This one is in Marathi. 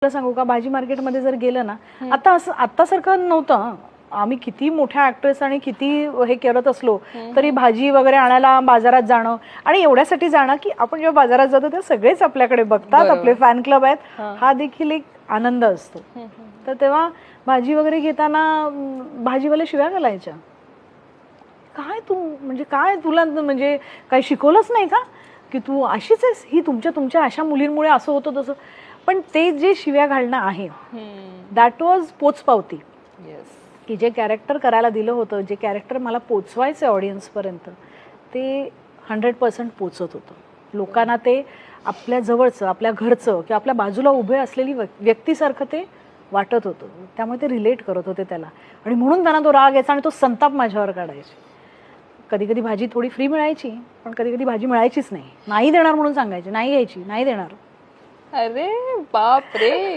तुला सांगू का, भाजी मार्केटमध्ये जर गेलं ना, आता सारखं नव्हतं. आम्ही किती मोठ्या ऍक्ट्रेस आणि किती हे करत असलो तरी भाजी वगैरे आणायला बाजारात जाणं, आणि एवढ्यासाठी जाणं की आपण जेव्हा बाजारात जातो तेव्हा सगळेच आपल्याकडे बघतात, आपले फॅन क्लब आहेत, हा देखील एक आनंद असतो. तर तेव्हा भाजी वगैरे घेताना भाजीवाले शिव्या घालायच्या, काय तू म्हणजे काय तुला म्हणजे काही शिकवलंच नाही का की तू अशीच आहेस, ही तुमच्या अशा मुलींमुळे असं होतं तसं. पण ते जे शिव्या घालणं आहे दॅट वॉज पोचपावती, की जे कॅरेक्टर करायला दिलं होतं, जे कॅरेक्टर मला पोचवायचं ऑडियन्सपर्यंत, ते 100% पोचत होतं लोकांना. ते आपल्या जवळचं, आपल्या घरचं किंवा आपल्या बाजूला उभे असलेली व्यक्तीसारखं ते वाटत होतं. त्यामुळे ते रिलेट करत होते त्याला, आणि म्हणून त्यांना तो राग यायचा आणि तो संताप माझ्यावर काढायचे. कधी कधी भाजी थोडी फ्री मिळायची, पण कधी कधी भाजी मिळायचीच नाही, नाही देणार म्हणून सांगायचे, नाही घ्यायची, नाही देणार. अरे बाप रे.